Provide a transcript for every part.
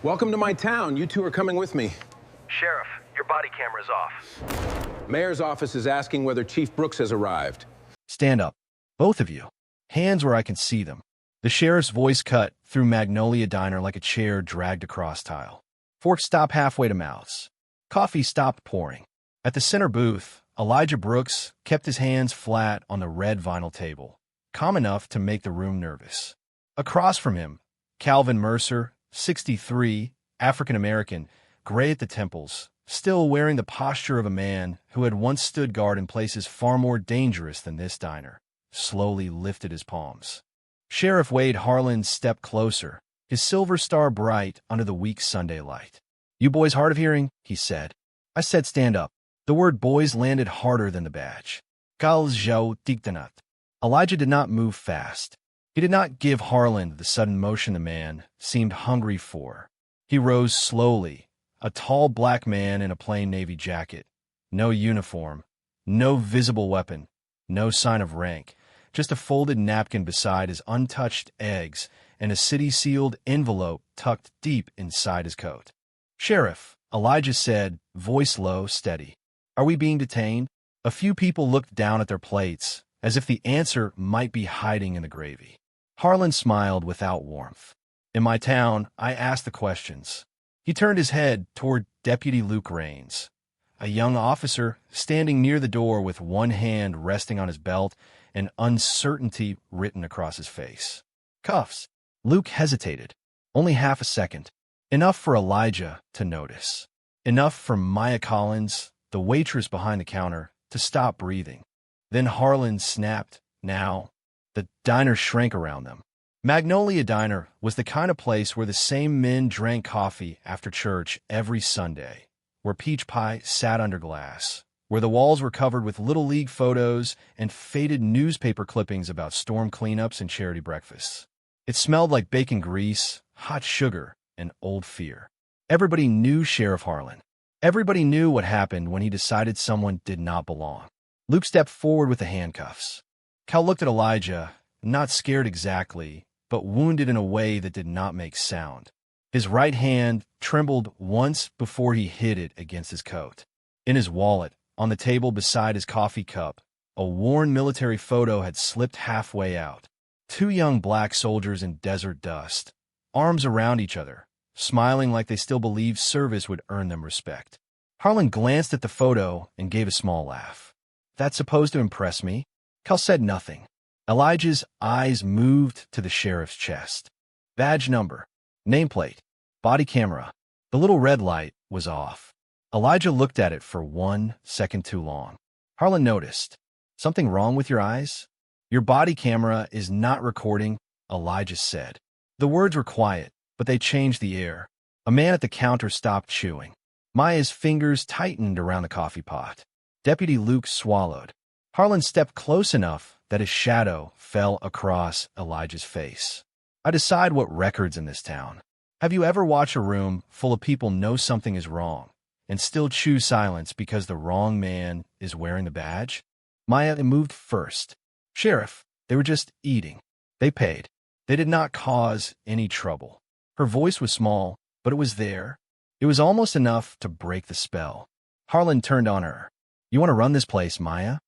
Welcome to my town. You two are coming with me. Sheriff, your body camera's off. Mayor's office is asking whether Chief Brooks has arrived. Stand up, both of you. Hands where I can see them. The sheriff's voice cut through Magnolia Diner like a chair dragged across tile. Forks stopped halfway to mouths. Coffee stopped pouring. At the center booth, Elijah Brooks kept his hands flat on the red vinyl table, calm enough to make the room nervous. Across from him, Calvin Mercer, 63, African-American, gray at the temples, still wearing the posture of a man who had once stood guard in places far more dangerous than this diner, slowly lifted his palms. Sheriff Wade Harlan stepped closer, his silver star bright under the weak Sunday light. "You boys hard of hearing?" he said. I said stand up. The word boys landed harder than the badge. Kal Zhao Diktanat. Elijah did not move fast. He did not give Harlan the sudden motion the man seemed hungry for. He rose slowly, a tall black man in a plain navy jacket. No uniform, no visible weapon, no sign of rank, just a folded napkin beside his untouched eggs and a city-sealed envelope tucked deep inside his coat. "Sheriff," Elijah said, voice low, steady. "Are we being detained?" A few people looked down at their plates, as if the answer might be hiding in the gravy. Harlan smiled without warmth. "In my town, I ask the questions." He turned his head toward Deputy Luke Raines, a young officer standing near the door with one hand resting on his belt and uncertainty written across his face. "Cuffs." Luke hesitated. Only half a second. Enough for Elijah to notice. Enough for Maya Collins, the waitress behind the counter, to stop breathing. Then Harlan snapped, "Now." The diner shrank around them. Magnolia Diner was the kind of place where the same men drank coffee after church every Sunday, where peach pie sat under glass, where the walls were covered with Little League photos and faded newspaper clippings about storm cleanups and charity breakfasts. It smelled like bacon grease, hot sugar, and old fear. Everybody knew Sheriff Harlan. Everybody knew what happened when he decided someone did not belong. Luke stepped forward with the handcuffs. Cal looked at Elijah, not scared exactly, but wounded in a way that did not make sound. His right hand trembled once before he hid it against his coat. In his wallet, on the table beside his coffee cup, a worn military photo had slipped halfway out. Two young black soldiers in desert dust, arms around each other, smiling like they still believed service would earn them respect. Harlan glanced at the photo and gave a small laugh. "That's supposed to impress me?" Cal said nothing. Elijah's eyes moved to the sheriff's chest. Badge number, nameplate, body camera. The little red light was off. Elijah looked at it for 1 second too long. Harlan noticed. "Something wrong with your eyes?" "Your body camera is not recording," Elijah said. The words were quiet, but they changed the air. A man at the counter stopped chewing. Maya's fingers tightened around the coffee pot. Deputy Luke swallowed. Harlan stepped close enough that his shadow fell across Elijah's face. "I decide what records in this town. Have you ever watched a room full of people know something is wrong and still choose silence because the wrong man is wearing the badge?" Maya moved first. "Sheriff, they were just eating. They paid. They did not cause any trouble." Her voice was small, but it was there. It was almost enough to break the spell. Harlan turned on her. "You want to run this place, Maya?"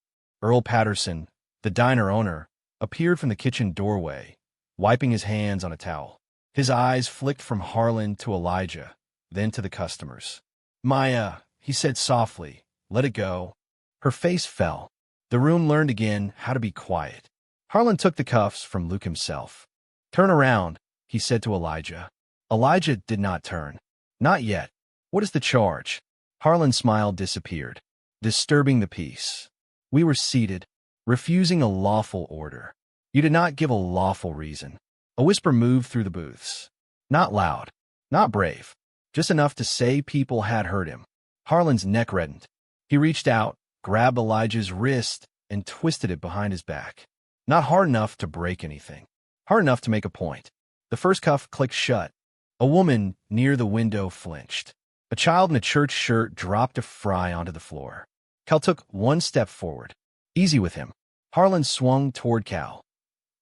Earl Patterson, the diner owner, appeared from the kitchen doorway, wiping his hands on a towel. His eyes flicked from Harlan to Elijah, then to the customers. "Maya," he said softly, "let it go." Her face fell. The room learned again how to be quiet. Harlan took the cuffs from Luke himself. "Turn around," he said to Elijah. Elijah did not turn. "Not yet. What is the charge?" Harlan's smile disappeared. "Disturbing the peace." We were seated, refusing a lawful order. "You did not give a lawful reason." A whisper moved through the booths. Not loud, not brave, just enough to say people had heard him. Harlan's neck reddened. He reached out, grabbed Elijah's wrist, and twisted it behind his back. Not hard enough to break anything. Hard enough to make a point. The first cuff clicked shut. A woman near the window flinched. A child in a church shirt dropped a fry onto the floor. Cal took one step forward. "Easy with him." Harlan swung toward Cal.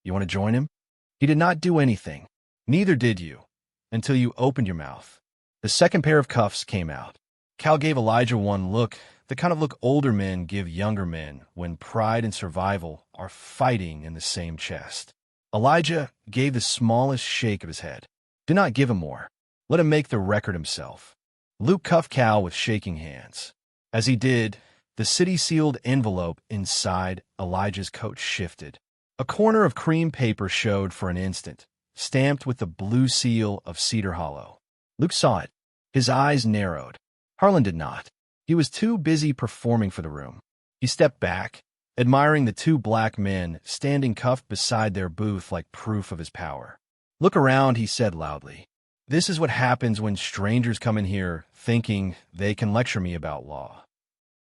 "You want to join him?" He did not do anything. Neither did you, until you opened your mouth. The second pair of cuffs came out. Cal gave Elijah one look, the kind of look older men give younger men when pride and survival are fighting in the same chest. Elijah gave the smallest shake of his head. Do not give him more. Let him make the record himself. Luke cuffed Cal with shaking hands. As he did, the city-sealed envelope inside Elijah's coat shifted. A corner of cream paper showed for an instant, stamped with the blue seal of Cedar Hollow. Luke saw it. His eyes narrowed. Harlan did not. He was too busy performing for the room. He stepped back, admiring the two black men standing cuffed beside their booth like proof of his power. Look around, he said loudly. This is what happens when strangers come in here thinking they can lecture me about law.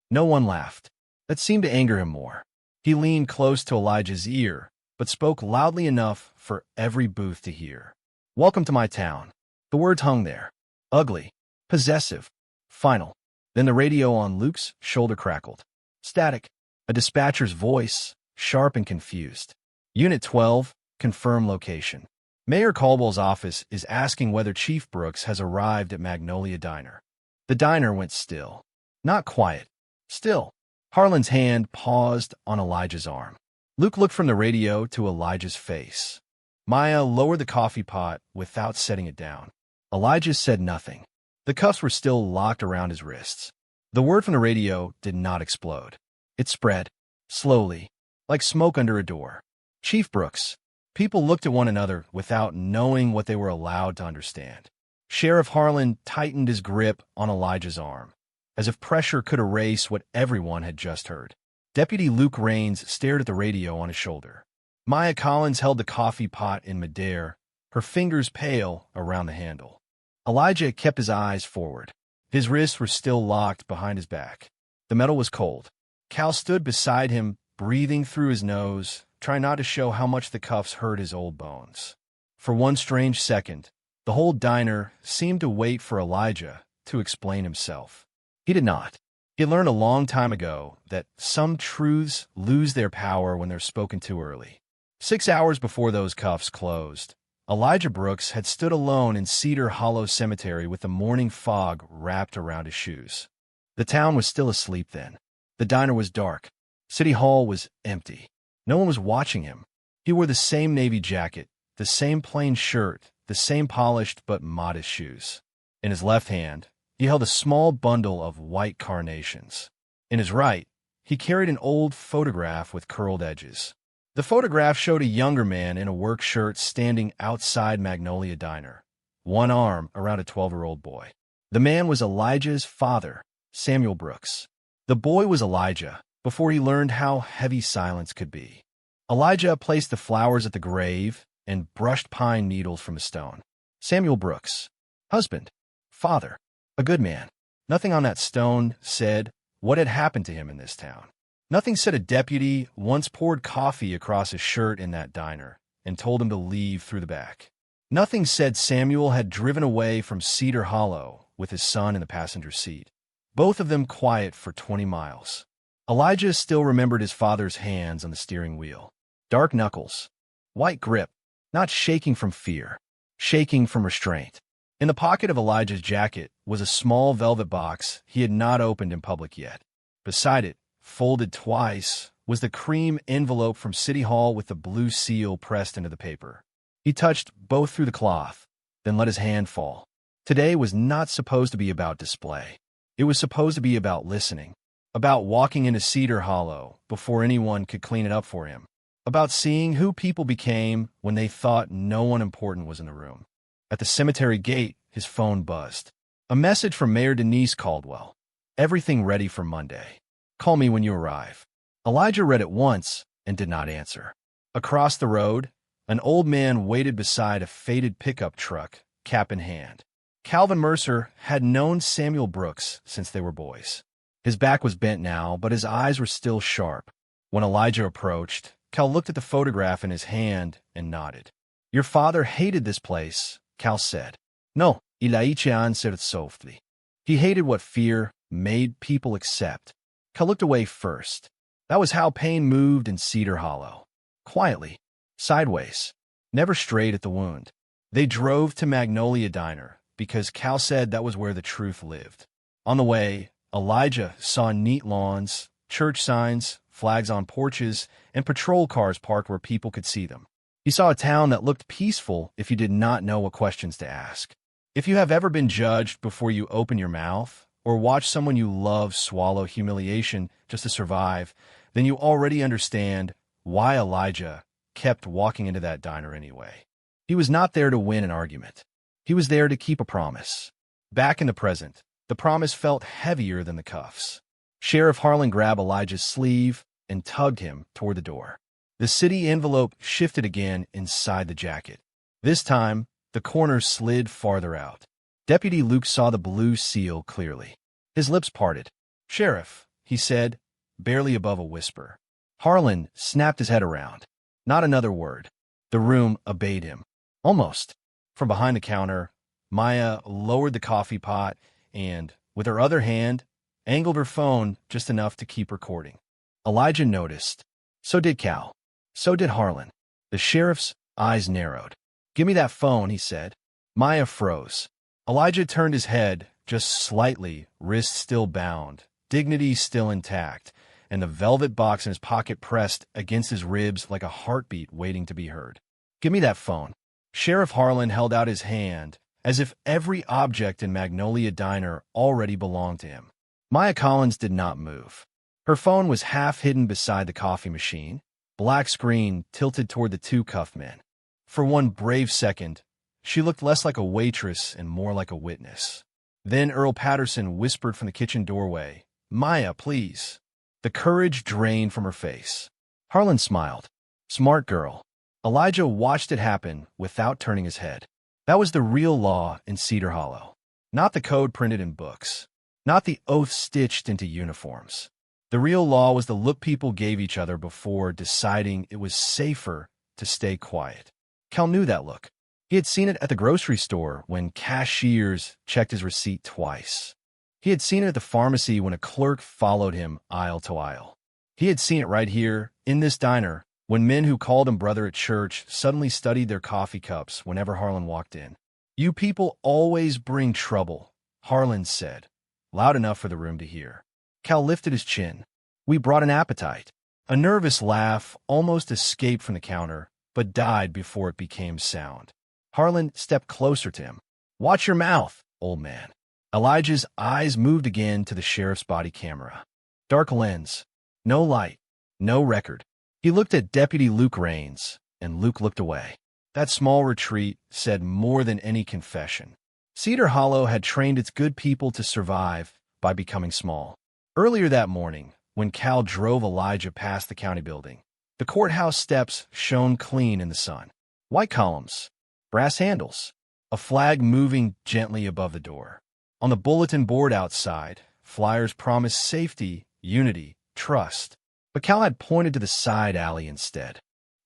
No one laughed. That seemed to anger him more. He leaned close to Elijah's ear, but spoke loudly enough for every booth to hear. Welcome to my town. The words hung there. Ugly. Possessive. Final. Then the radio on Luke's shoulder crackled. Static. A dispatcher's voice, sharp and confused. Unit 12, confirm location. Mayor Caldwell's office is asking whether Chief Brooks has arrived at Magnolia Diner. The diner went still. Not quiet. Still. Harlan's hand paused on Elijah's arm. Luke looked from the radio to Elijah's face. Maya lowered the coffee pot without setting it down. Elijah said nothing. The cuffs were still locked around his wrists. The word from the radio did not explode. It spread, slowly, like smoke under a door. Chief Brooks. People looked at one another without knowing what they were allowed to understand. Sheriff Harlan tightened his grip on Elijah's arm, as if pressure could erase what everyone had just heard. Deputy Luke Raines stared at the radio on his shoulder. Maya Collins held the coffee pot in midair, her fingers pale around the handle. Elijah kept his eyes forward. His wrists were still locked behind his back. The metal was cold. Cal stood beside him, breathing through his nose, trying not to show how much the cuffs hurt his old bones. For one strange second, the whole diner seemed to wait for Elijah to explain himself. He did not. He learned a long time ago that some truths lose their power when they're spoken too early. 6 hours before those cuffs closed, Elijah Brooks had stood alone in Cedar Hollow Cemetery with the morning fog wrapped around his shoes. The town was still asleep then. The diner was dark. City Hall was empty. No one was watching him. He wore the same navy jacket, the same plain shirt, the same polished but modest shoes. In his left hand, he held a small bundle of white carnations. In his right, he carried an old photograph with curled edges. The photograph showed a younger man in a work shirt standing outside Magnolia Diner, one arm around a 12-year-old boy. The man was Elijah's father, Samuel Brooks. The boy was Elijah before he learned how heavy silence could be. Elijah placed the flowers at the grave and brushed pine needles from a stone. Samuel Brooks, husband, father, a good man. Nothing on that stone said what had happened to him in this town. Nothing said a deputy once poured coffee across his shirt in that diner and told him to leave through the back. Nothing said Samuel had driven away from Cedar Hollow with his son in the passenger seat, both of them quiet for 20 miles. Elijah still remembered his father's hands on the steering wheel. Dark knuckles, white grip, not shaking from fear, shaking from restraint. In the pocket of Elijah's jacket was a small velvet box he had not opened in public yet. Beside it, folded twice, was the cream envelope from City Hall with the blue seal pressed into the paper. He touched both through the cloth, then let his hand fall. Today was not supposed to be about display. It was supposed to be about listening, about walking into Cedar Hollow before anyone could clean it up for him, about seeing who people became when they thought no one important was in the room. At the cemetery gate, his phone buzzed. A message from Mayor Denise Caldwell. Everything ready for Monday. Call me when you arrive. Elijah read it once and did not answer. Across the road, an old man waited beside a faded pickup truck, cap in hand. Calvin Mercer had known Samuel Brooks since they were boys. His back was bent now, but his eyes were still sharp. When Elijah approached, Cal looked at the photograph in his hand and nodded. Your father hated this place, Cal said. No, Elijah answered softly. He hated what fear made people accept. Cal looked away first. That was how pain moved in Cedar Hollow. Quietly, sideways, never straight at the wound. They drove to Magnolia Diner, because Cal said that was where the truth lived. On the way, Elijah saw neat lawns, church signs, flags on porches, and patrol cars parked where people could see them. He saw a town that looked peaceful if you did not know what questions to ask. If you have ever been judged before you open your mouth, or watch someone you love swallow humiliation just to survive, then you already understand why Elijah kept walking into that diner anyway. He was not there to win an argument. He was there to keep a promise. Back in the present, the promise felt heavier than the cuffs. Sheriff Harlan grabbed Elijah's sleeve and tugged him toward the door. The city envelope shifted again inside the jacket. This time, the corners slid farther out. Deputy Luke saw the blue seal clearly. His lips parted. "Sheriff," he said, barely above a whisper. Harlan snapped his head around. Not another word. The room obeyed him. Almost. From behind the counter, Maya lowered the coffee pot and, with her other hand, angled her phone just enough to keep recording. Elijah noticed. So did Cal. So did Harlan. The sheriff's eyes narrowed. "Give me that phone," he said. Maya froze. Elijah turned his head just slightly, wrists still bound, dignity still intact, and the velvet box in his pocket pressed against his ribs like a heartbeat waiting to be heard. "Give me that phone." Sheriff Harlan held out his hand, as if every object in Magnolia Diner already belonged to him. Maya Collins did not move. Her phone was half hidden beside the coffee machine, black screen tilted toward the two cuffed men. For one brave second, she looked less like a waitress and more like a witness. Then Earl Patterson whispered from the kitchen doorway, "Maya, please." The courage drained from her face. Harlan smiled. Smart girl. Elijah watched it happen without turning his head. That was the real law in Cedar Hollow. Not the code printed in books. Not the oath stitched into uniforms. The real law was the look people gave each other before deciding it was safer to stay quiet. Cal knew that look. He had seen it at the grocery store when cashiers checked his receipt twice. He had seen it at the pharmacy when a clerk followed him aisle to aisle. He had seen it right here, in this diner, when men who called him brother at church suddenly studied their coffee cups whenever Harlan walked in. "You people always bring trouble," Harlan said, loud enough for the room to hear. Cal lifted his chin. "We brought an appetite." A nervous laugh almost escaped from the counter, but died before it became sound. Harlan stepped closer to him. "Watch your mouth, old man." Elijah's eyes moved again to the sheriff's body camera. Dark lens. No light. No record. He looked at Deputy Luke Raines, and Luke looked away. That small retreat said more than any confession. Cedar Hollow had trained its good people to survive by becoming small. Earlier that morning, when Cal drove Elijah past the county building, the courthouse steps shone clean in the sun. White columns. Brass handles. A flag moving gently above the door. On the bulletin board outside, flyers promised safety, unity, trust. But Cal had pointed to the side alley instead.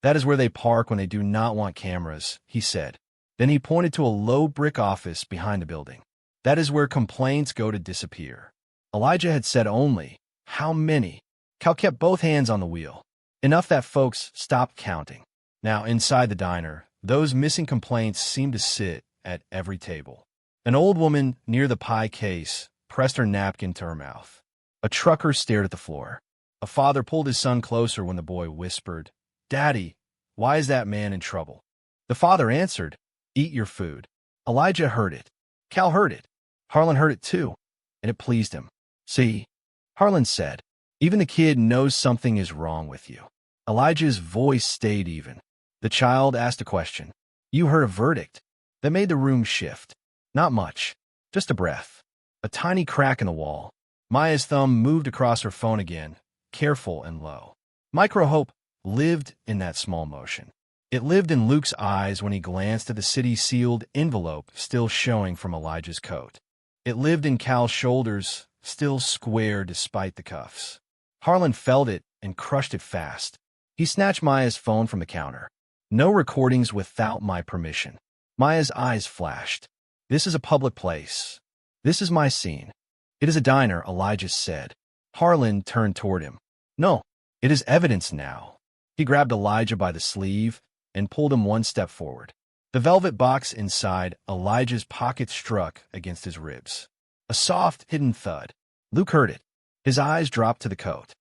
"That is where they park when they do not want cameras," he said. Then he pointed to a low brick office behind the building. "That is where complaints go to disappear." Elijah had said only, "How many?" Cal kept both hands on the wheel. Enough that folks stopped counting. Now, inside the diner, those missing complaints seemed to sit at every table. An old woman near the pie case pressed her napkin to her mouth. A trucker stared at the floor. A father pulled his son closer when the boy whispered, "Daddy, why is that man in trouble?" The father answered, "Eat your food." Elijah heard it. Cal heard it. Harlan heard it too, and it pleased him. "See," Harlan said, "even the kid knows something is wrong with you." Elijah's voice stayed even. The child asked a question. "You heard a verdict." That made the room shift. Not much. Just a breath. A tiny crack in the wall. Maya's thumb moved across her phone again, careful and low. Micro-hope lived in that small motion. It lived in Luke's eyes when he glanced at the city-sealed envelope still showing from Elijah's coat. It lived in Cal's shoulders, still square despite the cuffs. Harlan felt it and crushed it fast. He snatched Maya's phone from the counter. "No recordings without my permission." Maya's eyes flashed. "This is a public place. This is my scene." "It is a diner," Elijah said. Harlan turned toward him. "No, it is evidence now." He grabbed Elijah by the sleeve and pulled him one step forward. The velvet box inside Elijah's pocket struck against his ribs. A soft, hidden thud. Luke heard it. His eyes dropped to the coat.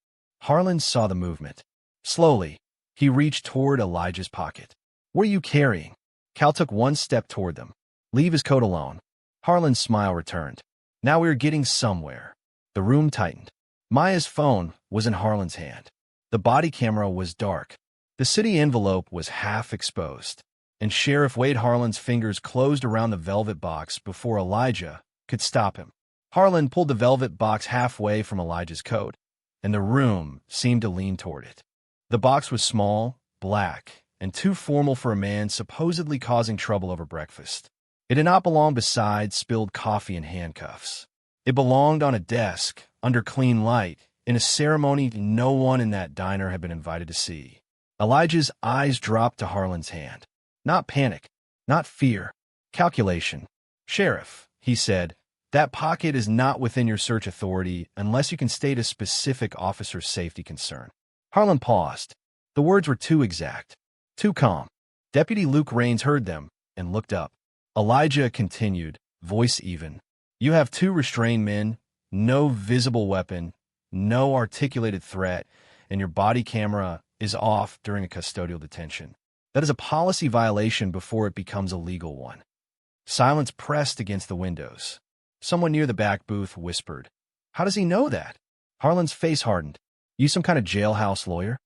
Harlan saw the movement. Slowly, he reached toward Elijah's pocket. "What are you carrying?" Cal took one step toward them. "Leave his coat alone." Harlan's smile returned. Now we were getting somewhere. The room tightened. Maya's phone was in Harlan's hand. The body camera was dark. The city envelope was half exposed, and Sheriff Wade Harlan's fingers closed around the velvet box before Elijah could stop him. Harlan pulled the velvet box halfway from Elijah's coat, and the room seemed to lean toward it. The box was small, black, and too formal for a man supposedly causing trouble over breakfast. It did not belong beside spilled coffee and handcuffs. It belonged on a desk, under clean light, in a ceremony no one in that diner had been invited to see. Elijah's eyes dropped to Harlan's hand. Not panic, not fear, calculation. "Sheriff," he said, "that pocket is not within your search authority unless you can state a specific officer's safety concern." Harlan paused. The words were too exact, too calm. Deputy Luke Raines heard them and looked up. Elijah continued, voice even. "You have 2 restrained men, no visible weapon, no articulated threat, and your body camera is off during a custodial detention. That is a policy violation before it becomes a legal one." Silence pressed against the windows. Someone near the back booth whispered, "How does he know that?" Harlan's face hardened. "You some kind of jailhouse lawyer?"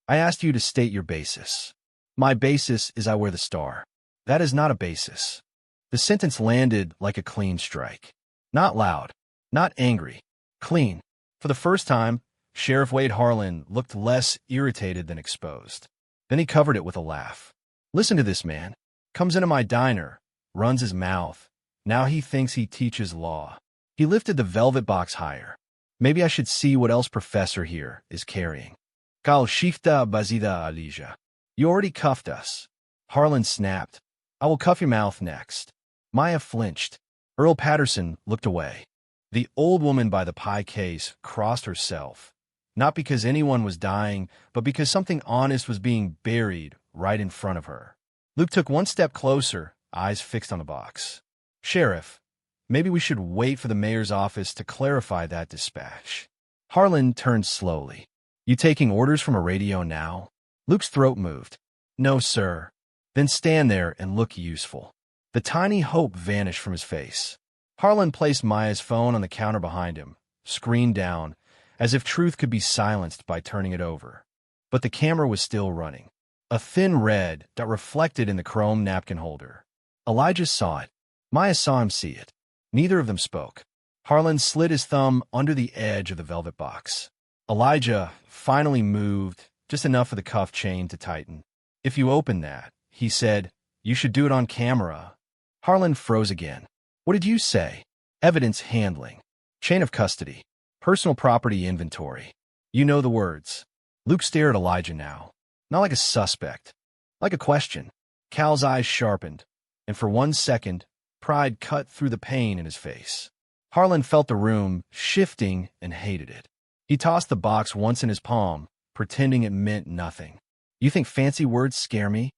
"I asked you to state your basis." "My basis is I wear the star." "That is not a basis." The sentence landed like a clean strike. Not loud, not angry, clean. For the first time, Sheriff Wade Harlan looked less irritated than exposed. Then he covered it with a laugh. "Listen to this man. Comes into my diner, runs his mouth. Now he thinks he teaches law." He lifted the velvet box higher. "Maybe I should see what else Professor here is carrying." "Kal shifta bazida Elijah. You already cuffed us." Harlan snapped. "I will cuff your mouth next." Maya flinched. Earl Patterson looked away. The old woman by the pie case crossed herself, not because anyone was dying, but because something honest was being buried right in front of her. Luke took one step closer, eyes fixed on the box. "Sheriff, maybe we should wait for the mayor's office to clarify that dispatch." Harlan turned slowly. "You taking orders from a radio now?" Luke's throat moved. "No, sir." "Then stand there and look useful." The tiny hope vanished from his face. Harlan placed Maya's phone on the counter behind him, screen down, as if truth could be silenced by turning it over. But the camera was still running. A thin red dot reflected in the chrome napkin holder. Elijah saw it. Maya saw him see it. Neither of them spoke. Harlan slid his thumb under the edge of the velvet box. Elijah finally moved, just enough for the cuff chain to tighten. "If you open that," he said, "you should do it on camera." Harlan froze again. "What did you say?" "Evidence handling. Chain of custody. Personal property inventory. You know the words." Luke stared at Elijah now. Not like a suspect. Like a question. Cal's eyes sharpened, and for 1 second, pride cut through the pain in his face. Harlan felt the room shifting and hated it. He tossed the box once in his palm, pretending it meant nothing. "You think fancy words scare me?"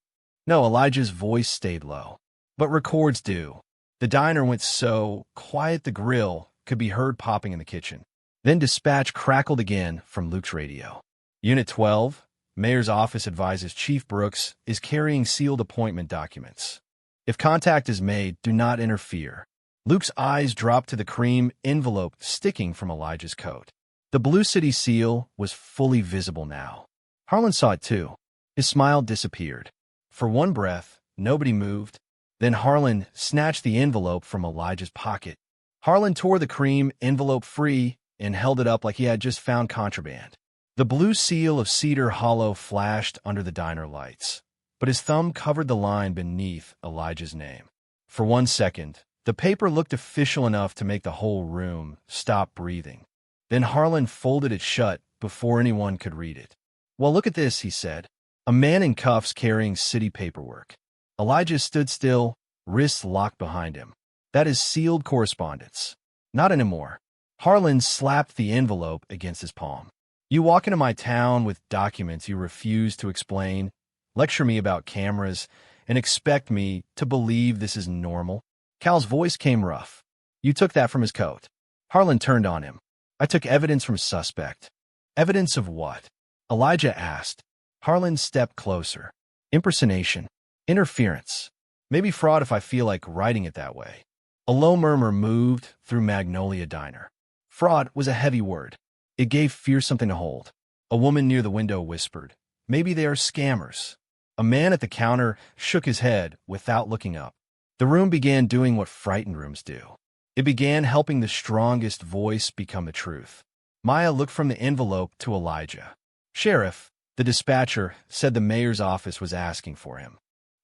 No, Elijah's voice stayed low. "But records do." The diner went so quiet the grill could be heard popping in the kitchen. Then dispatch crackled again from Luke's radio. "Unit 12, Mayor's office advises Chief Brooks is carrying sealed appointment documents. If contact is made, do not interfere." Luke's eyes dropped to the cream envelope sticking from Elijah's coat. The Blue City seal was fully visible now. Harlan saw it too. His smile disappeared. For one breath, nobody moved. Then Harlan snatched the envelope from Elijah's pocket. Harlan tore the cream envelope free and held it up like he had just found contraband. The blue seal of Cedar Hollow flashed under the diner lights, but his thumb covered the line beneath Elijah's name. For 1 second, the paper looked official enough to make the whole room stop breathing. Then Harlan folded it shut before anyone could read it. "Well, look at this," he said. "A man in cuffs carrying city paperwork." Elijah stood still, wrists locked behind him. "That is sealed correspondence." "Not anymore." Harlan slapped the envelope against his palm. "You walk into my town with documents you refuse to explain, lecture me about cameras, and expect me to believe this is normal? Cal's voice came rough. You took that from his coat. Harlan turned on him. I took evidence from suspect. Evidence of what? Elijah asked. Harlan stepped closer. Impersonation. Interference. Maybe fraud if I feel like writing it that way. A low murmur moved through Magnolia Diner. Fraud was a heavy word. It gave fear something to hold. A woman near the window whispered, maybe they are scammers. A man at the counter shook his head without looking up. The room began doing what frightened rooms do. It began helping the strongest voice become the truth. Maya looked from the envelope to Elijah. Sheriff, the dispatcher, said the mayor's office was asking for him.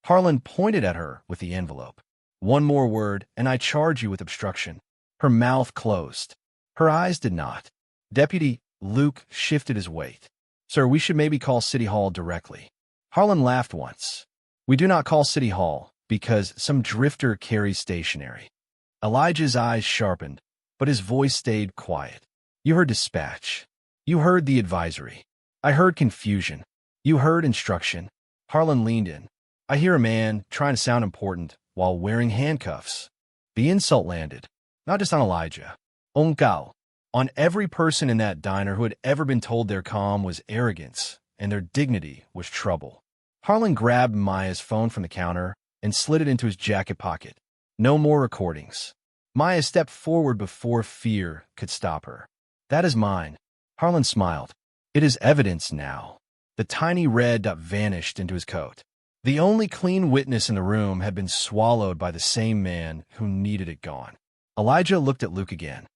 Harlan pointed at her with the envelope. One more word, and I charge you with obstruction. Her mouth closed. Her eyes did not. Deputy Luke shifted his weight. Sir, we should maybe call City Hall directly. Harlan laughed once. We do not call City Hall because some drifter carries stationery. Elijah's eyes sharpened, but his voice stayed quiet. You heard dispatch. You heard the advisory. I heard confusion. You heard instruction. Harlan leaned in. I hear a man trying to sound important while wearing handcuffs. The insult landed, not just on Elijah. On Cal. On every person in that diner who had ever been told their calm was arrogance and their dignity was trouble. Harlan grabbed Maya's phone from the counter and slid it into his jacket pocket. No more recordings. Maya stepped forward before fear could stop her. That is mine. Harlan smiled. It is evidence now. The tiny red dot vanished into his coat. The only clean witness in the room had been swallowed by the same man who needed it gone. Elijah looked at Luke again.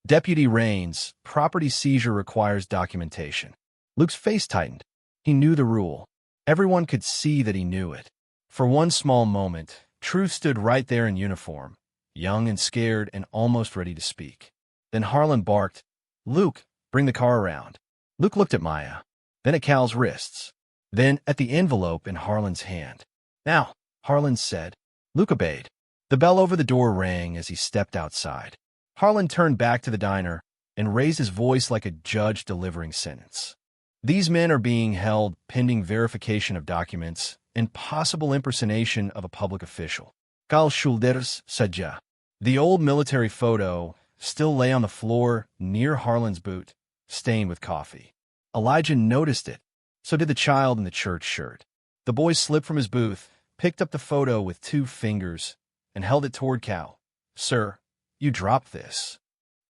Deputy Raines, property seizure requires documentation. Luke's face tightened. He knew the rule. Everyone could see that he knew it. For one small moment, Truth stood right there in uniform, young and scared and almost ready to speak. Then Harlan barked, Luke, bring the car around. Luke looked at Maya, then at Cal's wrists, then at the envelope in Harlan's hand. Now, Harlan said. Luke obeyed. The bell over the door rang as he stepped outside. Harlan turned back to the diner and raised his voice like a judge delivering sentence. These men are being held pending verification of documents and possible impersonation of a public official. Cal Schulders Saja. The old military photo still lay on the floor near Harlan's boot, stained with coffee. Elijah noticed it. So did the child in the church shirt. The boy slipped from his booth, picked up the photo with 2 fingers, and held it toward Cal. Sir, you dropped this.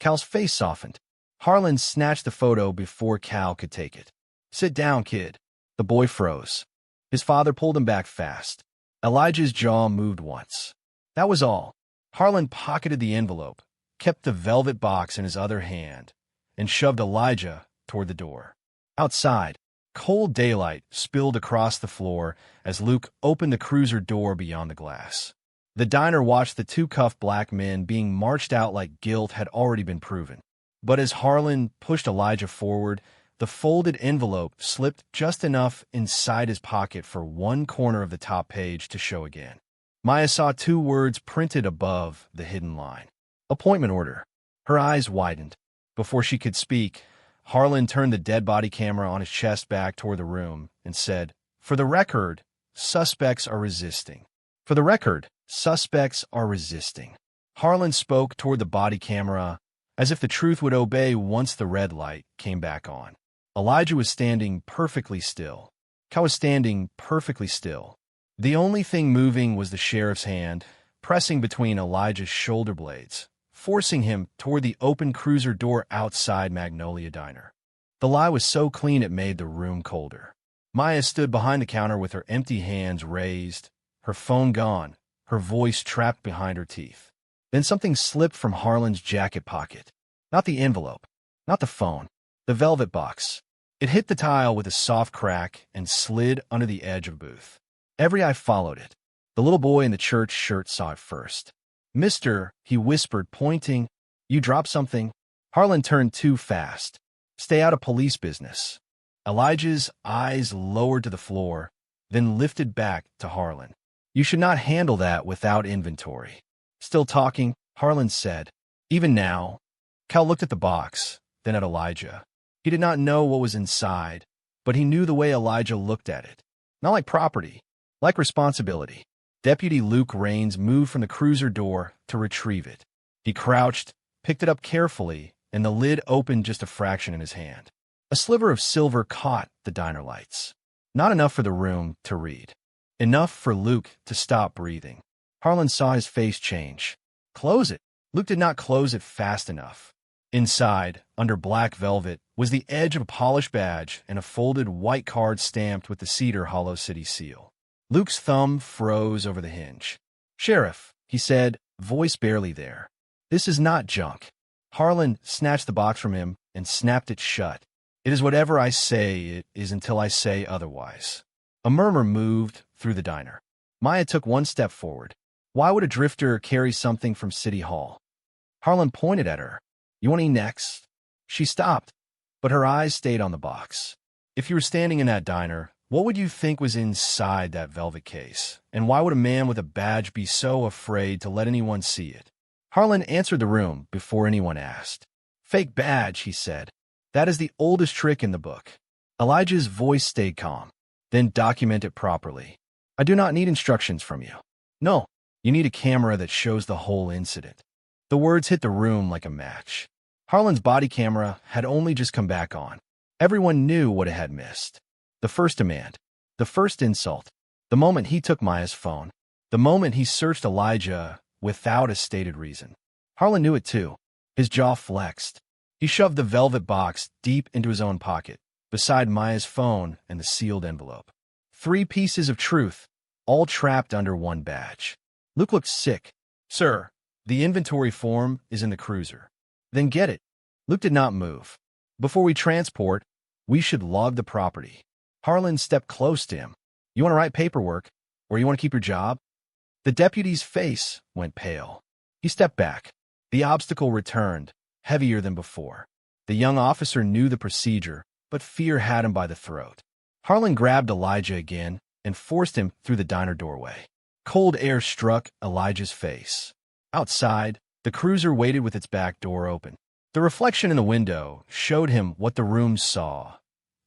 Cal's face softened. Harlan snatched the photo before Cal could take it. Sit down, kid. The boy froze. His father pulled him back fast. Elijah's jaw moved once. That was all. Harlan pocketed the envelope, kept the velvet box in his other hand, and shoved Elijah toward the door. Outside, cold daylight spilled across the floor as Luke opened the cruiser door beyond the glass. The diner watched the 2 cuffed black men being marched out like guilt had already been proven. But as Harlan pushed Elijah forward, the folded envelope slipped just enough inside his pocket for one corner of the top page to show again. Maya saw 2 words printed above the hidden line. Appointment order. Her eyes widened. Before she could speak, Harlan turned the dead body camera on his chest back toward the room and said, For the record, suspects are resisting. For the record, suspects are resisting. Harlan spoke toward the body camera as if the truth would obey once the red light came back on. Elijah was standing perfectly still. Cal was standing perfectly still. The only thing moving was the sheriff's hand, pressing between Elijah's shoulder blades, forcing him toward the open cruiser door outside Magnolia Diner. The lie was so clean it made the room colder. Maya stood behind the counter with her empty hands raised, her phone gone, her voice trapped behind her teeth. Then something slipped from Harlan's jacket pocket. Not the envelope, not the phone, the velvet box. It hit the tile with a soft crack and slid under the edge of the booth. Every eye followed it. The little boy in the church shirt saw it first. Mister, he whispered, pointing, you dropped something. Harlan turned too fast. Stay out of police business. Elijah's eyes lowered to the floor, then lifted back to Harlan. You should not handle that without inventory. Still talking, Harlan said, Even now. Cal looked at the box, then at Elijah. He did not know what was inside, but he knew the way Elijah looked at it. Not like property, like responsibility. Deputy Luke Raines moved from the cruiser door to retrieve it. He crouched, picked it up carefully, and the lid opened just a fraction in his hand. A sliver of silver caught the diner lights. Not enough for the room to read. Enough for Luke to stop breathing. Harlan saw his face change. Close it. Luke did not close it fast enough. Inside, under black velvet, was the edge of a polished badge and a folded white card stamped with the Cedar Hollow City seal. Luke's thumb froze over the hinge. "Sheriff," he said, voice barely there. "This is not junk." Harlan snatched the box from him and snapped it shut. "It is whatever I say it is until I say otherwise." A murmur moved through the diner. Maya took one step forward. Why would a drifter carry something from City Hall? Harlan pointed at her. "You want any next?" She stopped, but her eyes stayed on the box. "If you were standing in that diner, what would you think was inside that velvet case? And why would a man with a badge be so afraid to let anyone see it?" Harlan answered the room before anyone asked. "Fake badge," he said. "That is the oldest trick in the book." Elijah's voice stayed calm. "Then document it properly. I do not need instructions from you." "No, you need a camera that shows the whole incident." The words hit the room like a match. Harlan's body camera had only just come back on. Everyone knew what it had missed. The first demand, the first insult, the moment he took Maya's phone, the moment he searched Elijah without a stated reason. Harlan knew it too. His jaw flexed. He shoved the velvet box deep into his own pocket, beside Maya's phone and the sealed envelope. 3 pieces of truth, all trapped under one badge. Luke looked sick. "Sir, the inventory form is in the cruiser." "Then get it." Luke did not move. "Before we transport, we should log the property." Harlan stepped close to him. "You want to write paperwork, or you want to keep your job?" The deputy's face went pale. He stepped back. The obstacle returned, heavier than before. The young officer knew the procedure, but fear had him by the throat. Harlan grabbed Elijah again and forced him through the diner doorway. Cold air struck Elijah's face. Outside, the cruiser waited with its back door open. The reflection in the window showed him what the room saw.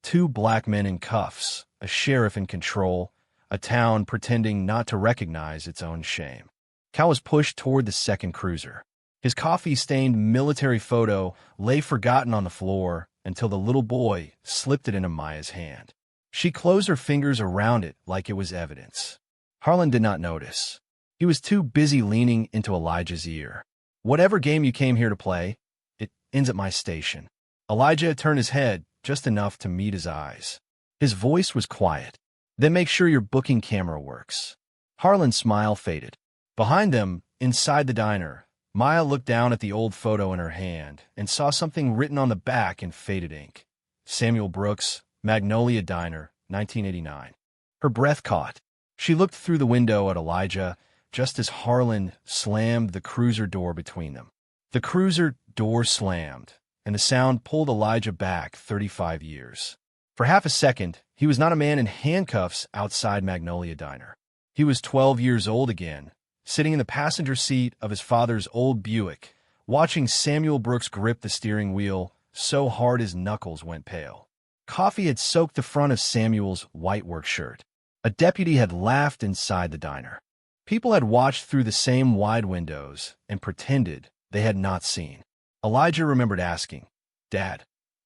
2 black men in cuffs, a sheriff in control, a town pretending not to recognize its own shame. Cal was pushed toward the second cruiser. His coffee-stained military photo lay forgotten on the floor until the little boy slipped it into Maya's hand. She closed her fingers around it like it was evidence. Harlan did not notice. He was too busy leaning into Elijah's ear. "Whatever game you came here to play, it ends at my station." Elijah turned his head just enough to meet his eyes. His voice was quiet. "Then make sure your booking camera works." Harlan's smile faded. Behind them, inside the diner, Maya looked down at the old photo in her hand and saw something written on the back in faded ink. Samuel Brooks, Magnolia Diner, 1989. Her breath caught. She looked through the window at Elijah just as Harlan slammed the cruiser door between them. The cruiser door slammed, and the sound pulled Elijah back 35 years. For half a second, he was not a man in handcuffs outside Magnolia Diner. He was 12 years old again, sitting in the passenger seat of his father's old Buick, watching Samuel Brooks grip the steering wheel so hard his knuckles went pale. Coffee had soaked the front of Samuel's white work shirt. A deputy had laughed inside the diner. People had watched through the same wide windows and pretended they had not seen. Elijah remembered asking, "Dad,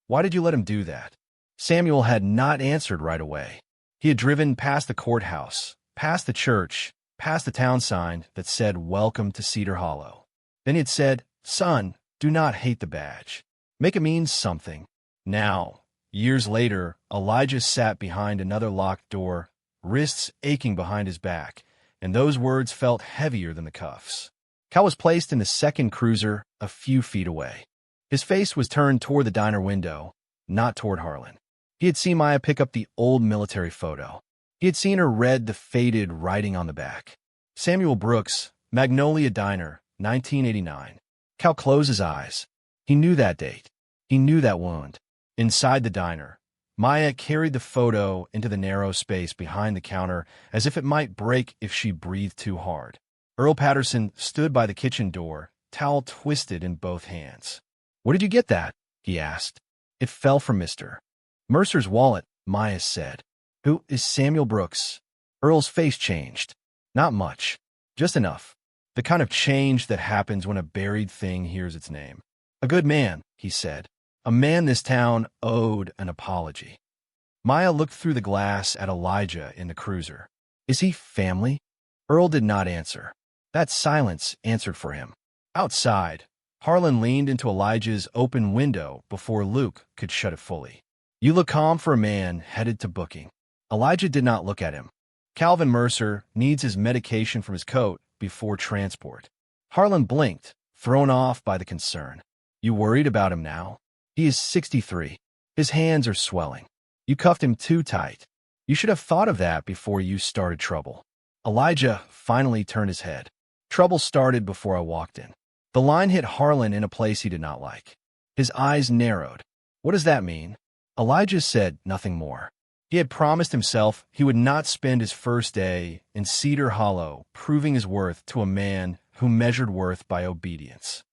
why did you let him do that?" Samuel had not answered right away. He had driven past the courthouse, past the church, past the town sign that said, "Welcome to Cedar Hollow." Then he had said, "Son, do not hate the badge. Make it mean something." Now, years later, Elijah sat behind another locked door, wrists aching behind his back, and those words felt heavier than the cuffs. Cal was placed in the second cruiser a few feet away. His face was turned toward the diner window, not toward Harlan. He had seen Maya pick up the old military photo. He had seen her read the faded writing on the back. Samuel Brooks, Magnolia Diner, 1989. Cal closed his eyes. He knew that date. He knew that wound. Inside the diner, Maya carried the photo into the narrow space behind the counter as if it might break if she breathed too hard. Earl Patterson stood by the kitchen door, towel twisted in both hands. "Where did you get that?" he asked. "It fell from Mr. Mercer's wallet," Maya said. "Who is Samuel Brooks?" Earl's face changed. Not much. Just enough. The kind of change that happens when a buried thing hears its name. A good man, he said. A man this town owed an apology. Maya looked through the glass at Elijah in the cruiser. Is he family? Earl did not answer. That silence answered for him. Outside, Harlan leaned into Elijah's open window before Luke could shut it fully. You look calm for a man headed to booking. Elijah did not look at him. Calvin Mercer needs his medication from his coat before transport. Harlan blinked, thrown off by the concern. You worried about him now? He is 63. His hands are swelling. You cuffed him too tight. You should have thought of that before you started trouble. Elijah finally turned his head. Trouble started before I walked in. The line hit Harlan in a place he did not like. His eyes narrowed. What does that mean? Elijah said nothing more. He had promised himself he would not spend his first day in Cedar Hollow proving his worth to a man who measured worth by obedience.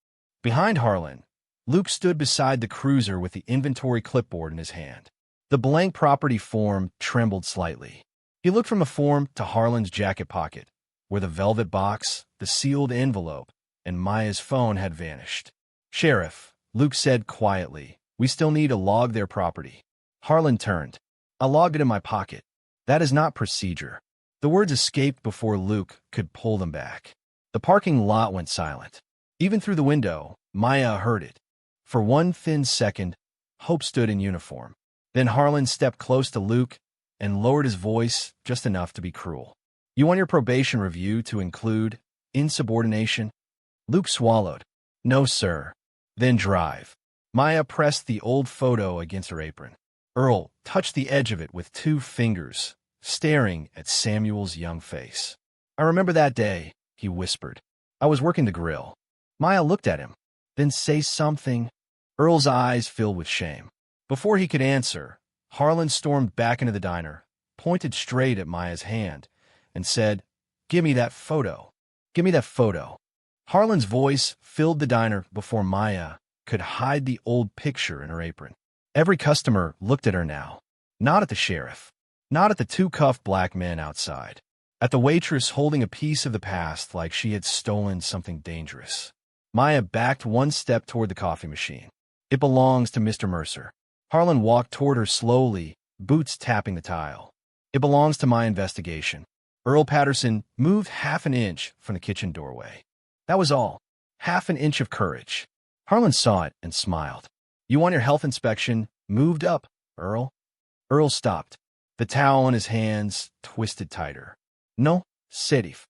Behind Harlan, Luke stood beside the cruiser with the inventory clipboard in his hand. The blank property form trembled slightly. He looked from the form to Harlan's jacket pocket, where the velvet box, the sealed envelope, and Maya's phone had vanished. Sheriff, Luke said quietly, we still need to log their property. Harlan turned. I logged it in my pocket. That is not procedure. The words escaped before Luke could pull them back. The parking lot went silent. Even through the window, Maya heard it. For one thin second, hope stood in uniform. Then Harlan stepped close to Luke and lowered his voice just enough to be cruel. You want your probation review to include insubordination? Luke swallowed. No, sir. Then drive. Maya pressed the old photo against her apron. Earl touched the edge of it with 2 fingers, staring at Samuel's young face. I remember that day, he whispered. I was working the grill. Maya looked at him. Then say something. Earl's eyes filled with shame. Before he could answer, Harlan stormed back into the diner, pointed straight at Maya's hand, and said, Give me that photo. Give me that photo. Harlan's voice filled the diner before Maya could hide the old picture in her apron. Every customer looked at her now, not at the sheriff, not at the 2 cuffed black men outside, at the waitress holding a piece of the past like she had stolen something dangerous. Maya backed 1 step toward the coffee machine. It belongs to Mr. Mercer. Harlan walked toward her slowly, boots tapping the tile. It belongs to my investigation. Earl Patterson moved half an inch from the kitchen doorway. That was all. Half an inch of courage. Harlan saw it and smiled. You want your health inspection moved up, Earl? Earl stopped. The towel in his hands twisted tighter. No, Sedif.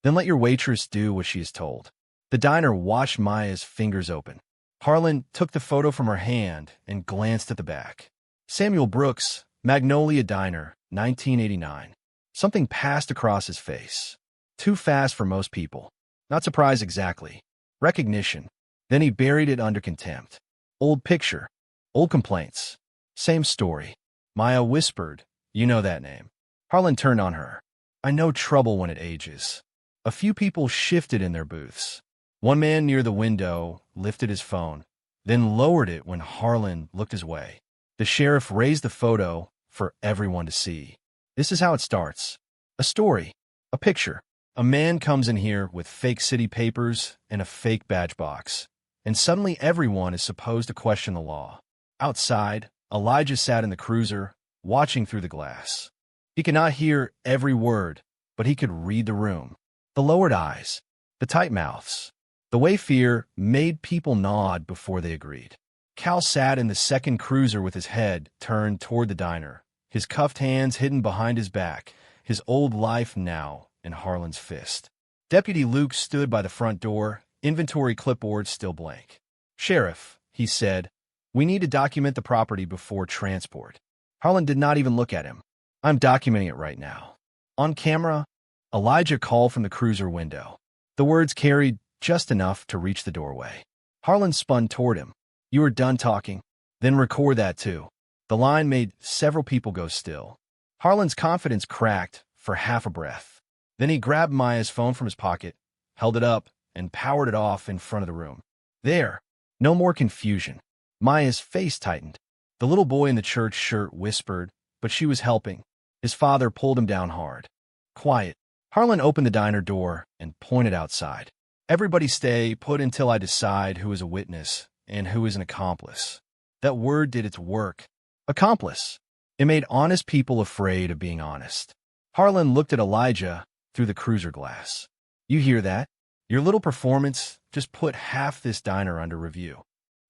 Then let your waitress do what she is told. The diner watched Maya's fingers open. Harlan took the photo from her hand and glanced at the back. Samuel Brooks, Magnolia Diner, 1989. Something passed across his face. Too fast for most people. Not surprise exactly. Recognition. Then he buried it under contempt. Old picture. Old complaints. Same story. Maya whispered, You know that name. Harlan turned on her. I know trouble when it ages. A few people shifted in their booths. One man near the window lifted his phone, then lowered it when Harlan looked his way. The sheriff raised the photo for everyone to see. This is how it starts. A story. A picture. A man comes in here with fake city papers and a fake badge box. And suddenly everyone is supposed to question the law. Outside, Elijah sat in the cruiser, watching through the glass. He could not hear every word, but he could read the room. The lowered eyes, the tight mouths, the way fear made people nod before they agreed. Cal sat in the second cruiser with his head turned toward the diner, his cuffed hands hidden behind his back, his old life now in Harlan's fist. Deputy Luke stood by the front door, inventory clipboard still blank. Sheriff, he said, we need to document the property before transport. Harlan did not even look at him. I'm documenting it right now. On camera, Elijah called from the cruiser window. The words carried just enough to reach the doorway. Harlan spun toward him. You are done talking? Then record that too. The line made several people go still. Harlan's confidence cracked for half a breath. Then he grabbed Maya's phone from his pocket, held it up, and powered it off in front of the room. There. No more confusion. Maya's face tightened. The little boy in the church shirt whispered, but she was helping. His father pulled him down hard. Quiet. Harlan opened the diner door and pointed outside. Everybody stay put until I decide who is a witness and who is an accomplice. That word did its work. Accomplice. It made honest people afraid of being honest. Harlan looked at Elijah through the cruiser glass. You hear that? Your little performance just put half this diner under review.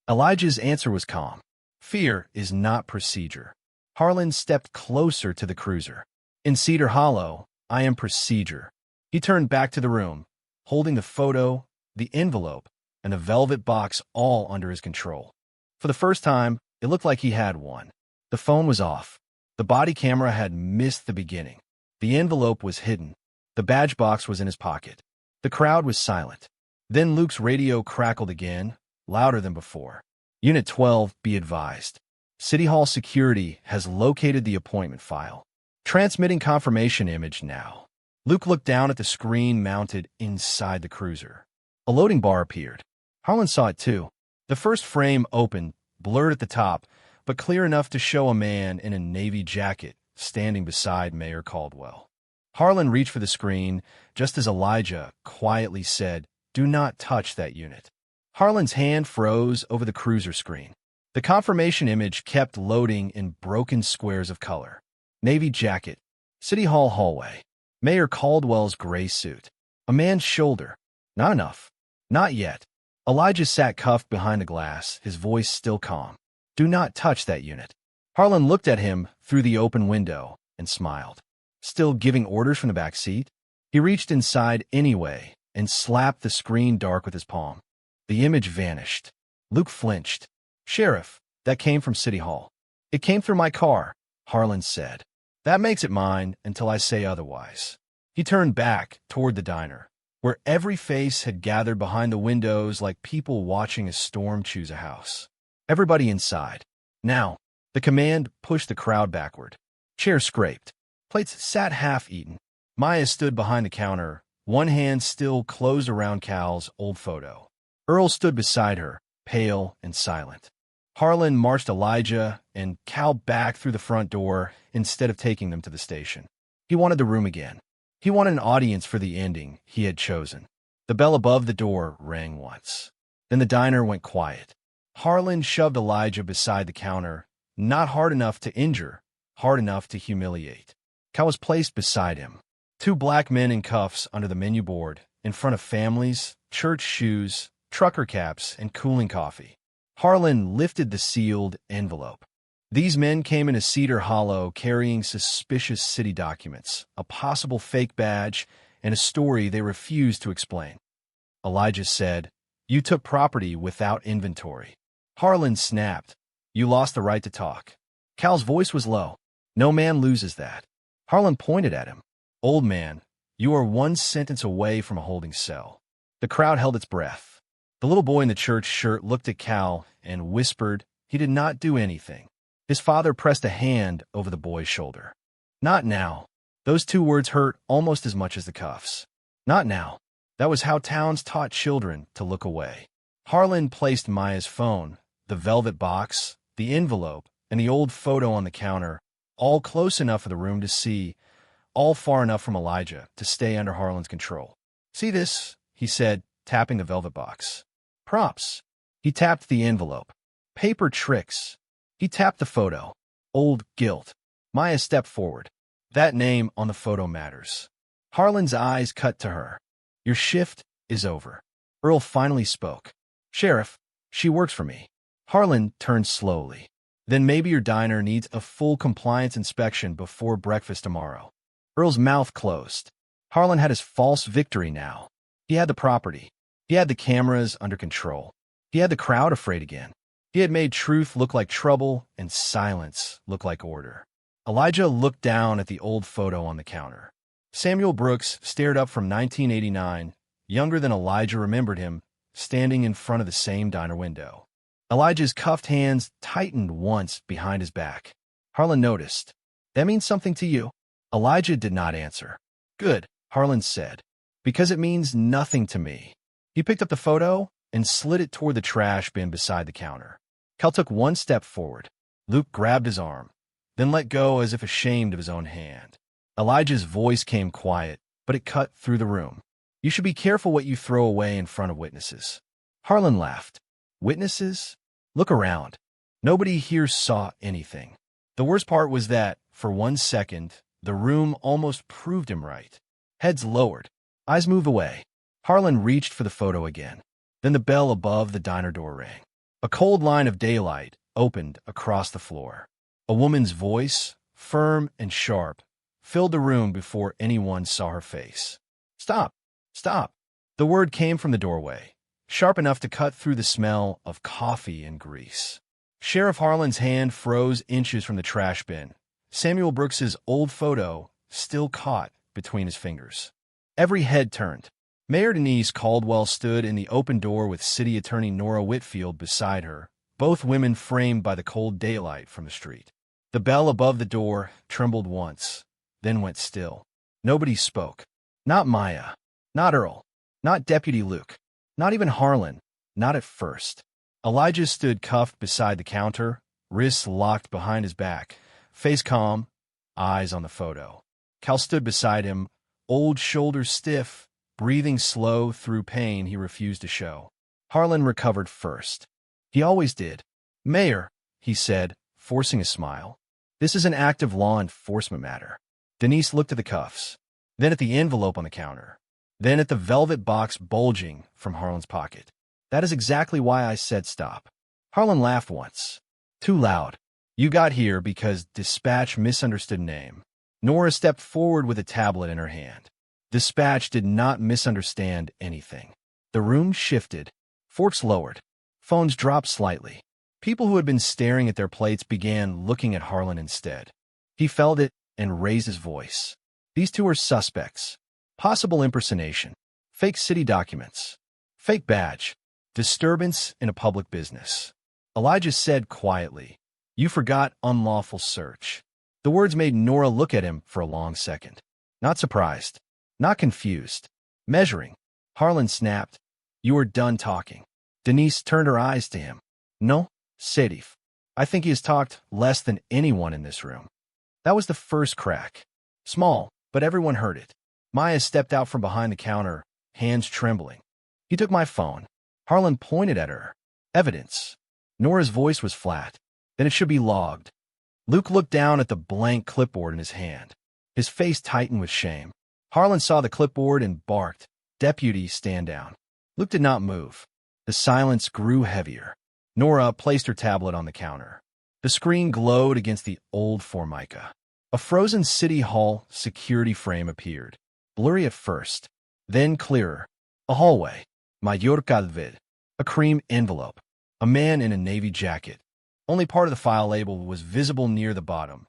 Elijah's answer was calm. Fear is not procedure. Harlan stepped closer to the cruiser. In Cedar Hollow, I am procedure. He turned back to the room, holding the photo, the envelope, and the velvet box all under his control. For the first time, it looked like he had one. The phone was off. The body camera had missed the beginning. The envelope was hidden. The badge box was in his pocket. The crowd was silent. Then Luke's radio crackled again, louder than before. Unit 12, be advised. City Hall security has located the appointment file. Transmitting confirmation image now. Luke looked down at the screen mounted inside the cruiser. A loading bar appeared. Harlan saw it too. The first frame opened, blurred at the top, but clear enough to show a man in a navy jacket standing beside Mayor Caldwell. Harlan reached for the screen just as Elijah quietly said, "Do not touch that unit." Harlan's hand froze over the cruiser screen. The confirmation image kept loading in broken squares of color. Navy jacket, City Hall hallway, Mayor Caldwell's gray suit, a man's shoulder. Not enough. Not yet. Elijah sat cuffed behind the glass, his voice still calm. Do not touch that unit. Harlan looked at him through the open window and smiled. Still giving orders from the back seat? He reached inside anyway and slapped the screen dark with his palm. The image vanished. Luke flinched. Sheriff, that came from City Hall. It came through my car, Harlan said. That makes it mine until I say otherwise. He turned back toward the diner, where every face had gathered behind the windows like people watching a storm choose a house. Everybody inside. Now, the command pushed the crowd backward. Chairs scraped. Plates sat half-eaten. Maya stood behind the counter, one hand still closed around Cal's old photo. Earl stood beside her, pale and silent. Harlan marched Elijah and Cal back through the front door instead of taking them to the station. He wanted the room again. He wanted an audience for the ending he had chosen. The bell above the door rang once. Then the diner went quiet. Harlan shoved Elijah beside the counter, not hard enough to injure, hard enough to humiliate. Cal was placed beside him. Two black men in cuffs under the menu board, in front of families, church shoes, trucker caps, and cooling coffee. Harlan lifted the sealed envelope. These men came into Cedar Hollow carrying suspicious city documents, a possible fake badge, and a story they refused to explain. Elijah said, "You took property without inventory." Harlan snapped, "You lost the right to talk." Cal's voice was low. "No man loses that." Harlan pointed at him. "Old man, you are one sentence away from a holding cell." The crowd held its breath. The little boy in the church shirt looked at Cal and whispered he did not do anything. His father pressed a hand over the boy's shoulder. "Not now." Those two words hurt almost as much as the cuffs. Not now. That was how towns taught children to look away. Harlan placed Maya's phone, the velvet box, the envelope, and the old photo on the counter, all close enough for the room to see, all far enough from Elijah to stay under Harlan's control. "See this?" he said, tapping the velvet box. "Props." He tapped the envelope. "Paper tricks." He tapped the photo. "Old guilt." Maya stepped forward. "That name on the photo matters." Harlan's eyes cut to her. "Your shift is over." Earl finally spoke. "Sheriff, she works for me." Harlan turned slowly. "Then maybe your diner needs a full compliance inspection before breakfast tomorrow." Earl's mouth closed. Harlan had his false victory now. He had the property. He had the cameras under control. He had the crowd afraid again. He had made truth look like trouble and silence look like order. Elijah looked down at the old photo on the counter. Samuel Brooks stared up from 1989, younger than Elijah remembered him, standing in front of the same diner window. Elijah's cuffed hands tightened once behind his back. Harlan noticed. "That means something to you?" Elijah did not answer. "Good," Harlan said, "because it means nothing to me." He picked up the photo and slid it toward the trash bin beside the counter. Cal took one step forward. Luke grabbed his arm, then let go as if ashamed of his own hand. Elijah's voice came quiet, but it cut through the room. You should be careful what you throw away in front of witnesses. Harlan laughed. Witnesses? Look around. Nobody here saw anything. The worst part was that, for 1 second, the room almost proved him right. Heads lowered. Eyes moved away. Harlan reached for the photo again. Then the bell above the diner door rang. A cold line of daylight opened across the floor. A woman's voice, firm and sharp, filled the room before anyone saw her face. Stop! Stop! The word came from the doorway, sharp enough to cut through the smell of coffee and grease. Sheriff Harlan's hand froze inches from the trash bin. Samuel Brooks's old photo still caught between his fingers. Every head turned. Mayor Denise Caldwell stood in the open door with City Attorney Nora Whitfield beside her, both women framed by the cold daylight from the street. The bell above the door trembled once, then went still. Nobody spoke. Not Maya. Not Earl. Not Deputy Luke. Not even Harlan. Not at first. Elijah stood cuffed beside the counter, wrists locked behind his back, face calm, eyes on the photo. Cal stood beside him, old shoulders stiff, breathing slow through pain he refused to show. Harlan recovered first. He always did. Mayor, he said, forcing a smile. This is an active law enforcement matter. Denise looked at the cuffs, then at the envelope on the counter, then at the velvet box bulging from Harlan's pocket. That is exactly why I said stop. Harlan laughed once. Too loud. You got here because Dispatch misunderstood name. Nora stepped forward with a tablet in her hand. Dispatch did not misunderstand anything. The room shifted. Forks lowered. Phones dropped slightly. People who had been staring at their plates began looking at Harlan instead. He felt it and raised his voice. These two are suspects. Possible impersonation. Fake city documents. Fake badge. Disturbance in a public business. Elijah said quietly, "You forgot unlawful search." The words made Nora look at him for a long second. Not surprised. Not confused. Measuring. Harlan snapped, "You are done talking." Denise turned her eyes to him. "No, Sedif. I think he has talked less than anyone in this room." That was the first crack. Small, but everyone heard it. Maya stepped out from behind the counter, hands trembling. "He took my phone." Harlan pointed at her. "Evidence." Nora's voice was flat. "Then it should be logged." Luke looked down at the blank clipboard in his hand. His face tightened with shame. Harlan saw the clipboard and barked, "Deputy, stand down." Luke did not move. The silence grew heavier. Nora placed her tablet on the counter. The screen glowed against the old Formica. A frozen City Hall security frame appeared. Blurry at first, then clearer. A hallway. Mayor Calvid. A cream envelope. A man in a navy jacket. Only part of the file label was visible near the bottom.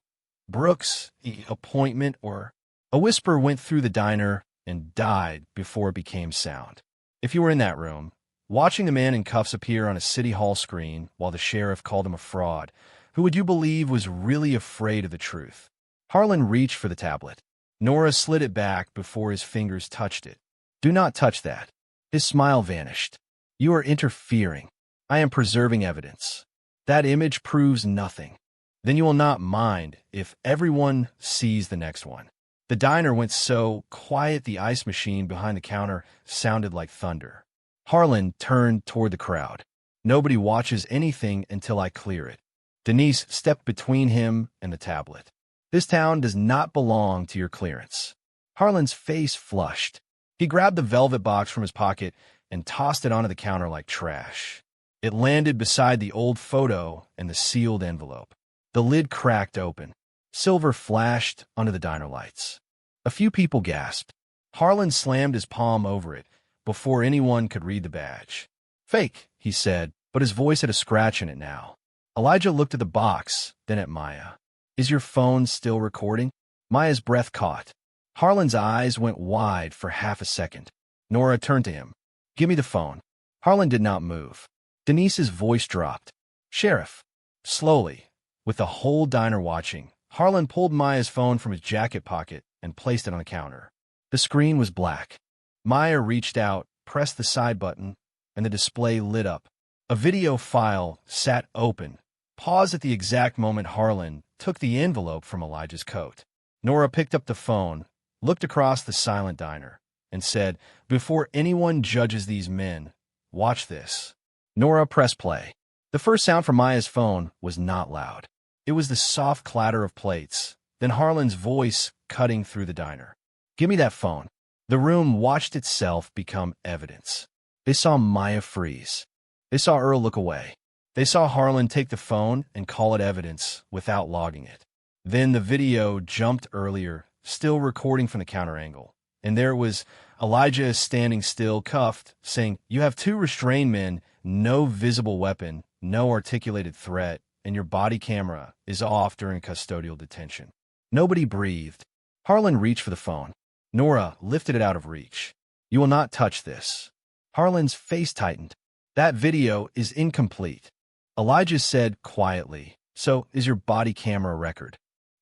Brooks, the appointment, or... A whisper went through the diner and died before it became sound. If you were in that room, watching the man in cuffs appear on a City Hall screen while the sheriff called him a fraud, who would you believe was really afraid of the truth? Harlan reached for the tablet. Nora slid it back before his fingers touched it. "Do not touch that." His smile vanished. "You are interfering. I am preserving evidence. That image proves nothing. Then you will not mind if everyone sees the next one." The diner went so quiet the ice machine behind the counter sounded like thunder. Harlan turned toward the crowd. "Nobody watches anything until I clear it." Denise stepped between him and the tablet. "This town does not belong to your clearance." Harlan's face flushed. He grabbed the velvet box from his pocket and tossed it onto the counter like trash. It landed beside the old photo and the sealed envelope. The lid cracked open. Silver flashed under the diner lights. A few people gasped. Harlan slammed his palm over it before anyone could read the badge. "Fake," he said, but his voice had a scratch in it now. Elijah looked at the box, then at Maya. "Is your phone still recording?" Maya's breath caught. Harlan's eyes went wide for half a second. Nora turned to him. "Give me the phone." Harlan did not move. Denise's voice dropped. "Sheriff." Slowly, with the whole diner watching, Harlan pulled Maya's phone from his jacket pocket and placed it on the counter. The screen was black. Maya reached out, pressed the side button, and the display lit up. A video file sat open, paused at the exact moment Harlan took the envelope from Elijah's coat. Nora picked up the phone, looked across the silent diner, and said, "Before anyone judges these men, watch this." Nora pressed play. The first sound from Maya's phone was not loud. It was the soft clatter of plates, then Harlan's voice cutting through the diner. "Give me that phone." The room watched itself become evidence. They saw Maya freeze. They saw Earl look away. They saw Harlan take the phone and call it evidence without logging it. Then the video jumped earlier, still recording from the counter angle. And there it was, Elijah standing still, cuffed, saying, "You have 2 restrained men, no visible weapon, no articulated threat, and your body camera is off during custodial detention." Nobody breathed. Harlan reached for the phone. Nora lifted it out of reach. "You will not touch this." Harlan's face tightened. "That video is incomplete." Elijah said quietly, "So is your body camera record."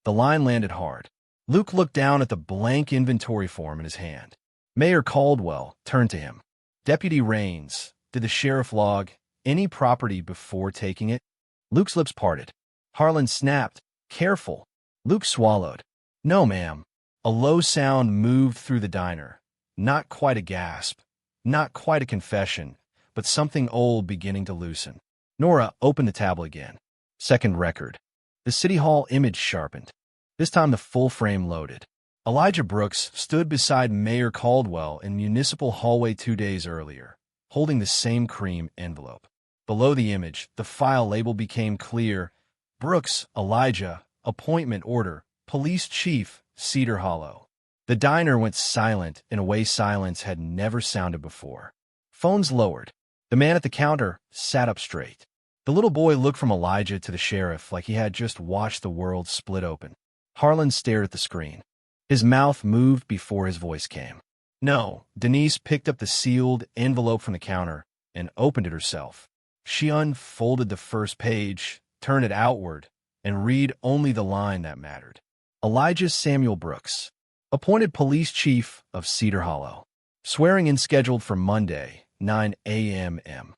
The line landed hard. Luke looked down at the blank inventory form in his hand. Mayor Caldwell turned to him. "Deputy Raines, did the sheriff log any property before taking it?" Luke's lips parted. Harlan snapped, "Careful." Luke swallowed. "No, ma'am." A low sound moved through the diner. Not quite a gasp, not quite a confession, but something old beginning to loosen. Nora opened the tablet again. Second record. The City Hall image sharpened. This time the full frame loaded. Elijah Brooks stood beside Mayor Caldwell in Municipal Hallway 2 days earlier, holding the same cream envelope. Below the image, the file label became clear. Brooks, Elijah, appointment order, police chief, Cedar Hollow. The diner went silent in a way silence had never sounded before. Phones lowered. The man at the counter sat up straight. The little boy looked from Elijah to the sheriff like he had just watched the world split open. Harlan stared at the screen. His mouth moved before his voice came. "No." Denise picked up the sealed envelope from the counter and opened it herself. She unfolded the first page, turned it outward, and read only the line that mattered. Elijah Samuel Brooks, appointed police chief of Cedar Hollow. Swearing in scheduled for Monday, 9 a.m.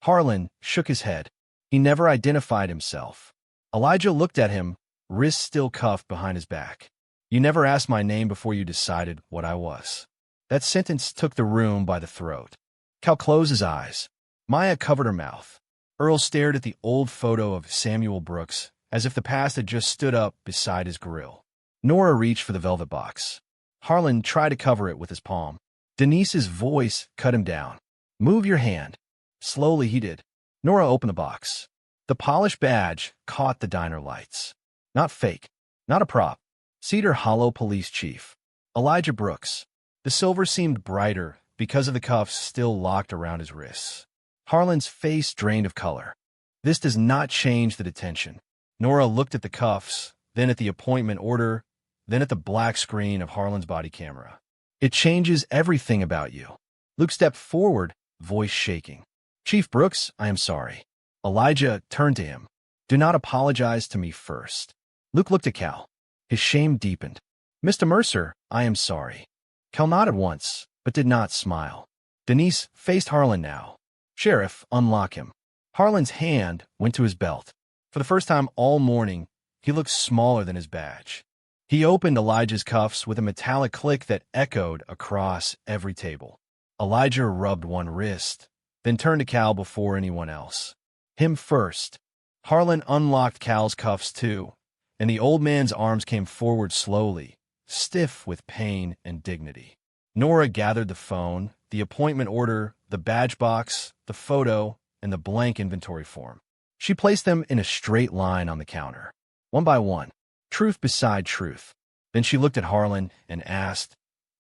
Harlan shook his head. He never identified himself. Elijah looked at him, wrists still cuffed behind his back. "You never asked my name before you decided what I was." That sentence took the room by the throat. Cal closed his eyes. Maya covered her mouth. Earl stared at the old photo of Samuel Brooks as if the past had just stood up beside his grill. Nora reached for the velvet box. Harlan tried to cover it with his palm. Denise's voice cut him down. "Move your hand." Slowly he did. Nora opened the box. The polished badge caught the diner lights. Not fake. Not a prop. Cedar Hollow Police Chief. Elijah Brooks. The silver seemed brighter because of the cuffs still locked around his wrists. Harlan's face drained of color. "This does not change the detention." Nora looked at the cuffs, then at the appointment order, then at the black screen of Harlan's body camera. "It changes everything about you." Luke stepped forward, voice shaking. "Chief Brooks, I am sorry." Elijah turned to him. "Do not apologize to me first." Luke looked at Cal. His shame deepened. "Mr. Mercer, I am sorry." Cal nodded once, but did not smile. Denise faced Harlan now. "Sheriff, unlock him." Harlan's hand went to his belt. For the first time all morning, he looked smaller than his badge. He opened Elijah's cuffs with a metallic click that echoed across every table. Elijah rubbed one wrist, then turned to Cal before anyone else. Him first. Harlan unlocked Cal's cuffs too, and the old man's arms came forward slowly, stiff with pain and dignity. Nora gathered the phone, the appointment order, the badge box, the photo, and the blank inventory form. She placed them in a straight line on the counter, one by one, truth beside truth. Then she looked at Harlan and asked,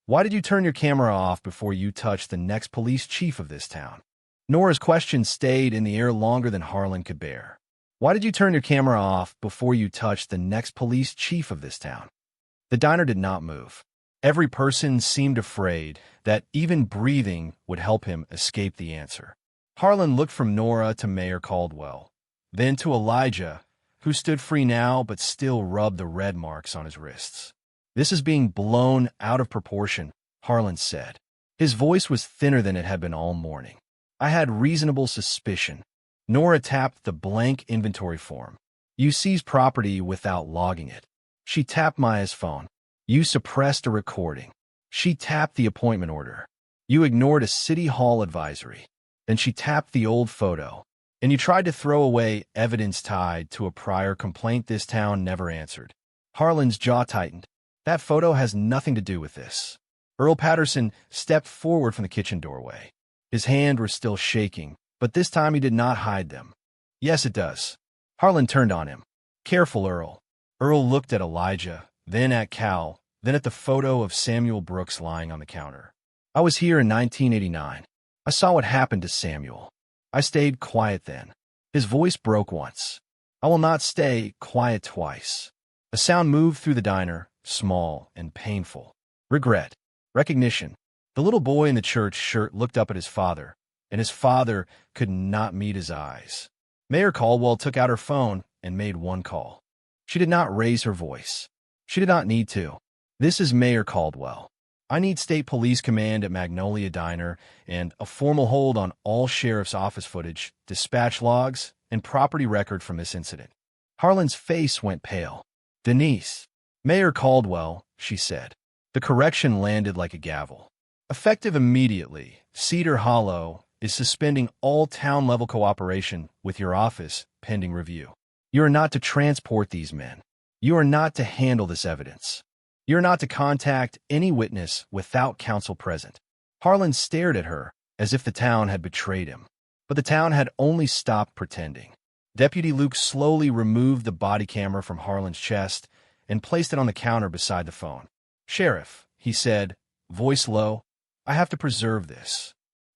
"Why did you turn your camera off before you touched the next police chief of this town?" Nora's question stayed in the air longer than Harlan could bear. "Why did you turn your camera off before you touched the next police chief of this town?" The diner did not move. Every person seemed afraid that even breathing would help him escape the answer. Harlan looked from Nora to Mayor Caldwell, then to Elijah, who stood free now but still rubbed the red marks on his wrists. "This is being blown out of proportion," Harlan said. His voice was thinner than it had been all morning. "I had reasonable suspicion." Nora tapped the blank inventory form. "You seized property without logging it." She tapped Maya's phone. You suppressed a recording. She tapped the appointment order. You ignored a city hall advisory. Then she tapped the old photo. And you tried to throw away evidence tied to a prior complaint this town never answered. Harlan's jaw tightened. That photo has nothing to do with this. Earl Patterson stepped forward from the kitchen doorway. His hands were still shaking, but this time he did not hide them. Yes, it does. Harlan turned on him. Careful, Earl. Earl looked at Elijah, then at Cal, then at the photo of Samuel Brooks lying on the counter. I was here in 1989. I saw what happened to Samuel. I stayed quiet then. His voice broke once. I will not stay quiet twice. A sound moved through the diner, small and painful. Regret. Recognition. The little boy in the church shirt looked up at his father, and his father could not meet his eyes. Mayor Caldwell took out her phone and made one call. She did not raise her voice. She did not need to. This is Mayor Caldwell. I need State Police Command at Magnolia Diner and a formal hold on all sheriff's office footage, dispatch logs, and property record from this incident. Harlan's face went pale. Denise. Mayor Caldwell, she said. The correction landed like a gavel. Effective immediately, Cedar Hollow is suspending all town-level cooperation with your office pending review. You are not to transport these men. You are not to handle this evidence. You are not to contact any witness without counsel present. Harlan stared at her as if the town had betrayed him. But the town had only stopped pretending. Deputy Luke slowly removed the body camera from Harlan's chest and placed it on the counter beside the phone. Sheriff, he said, voice low, I have to preserve this.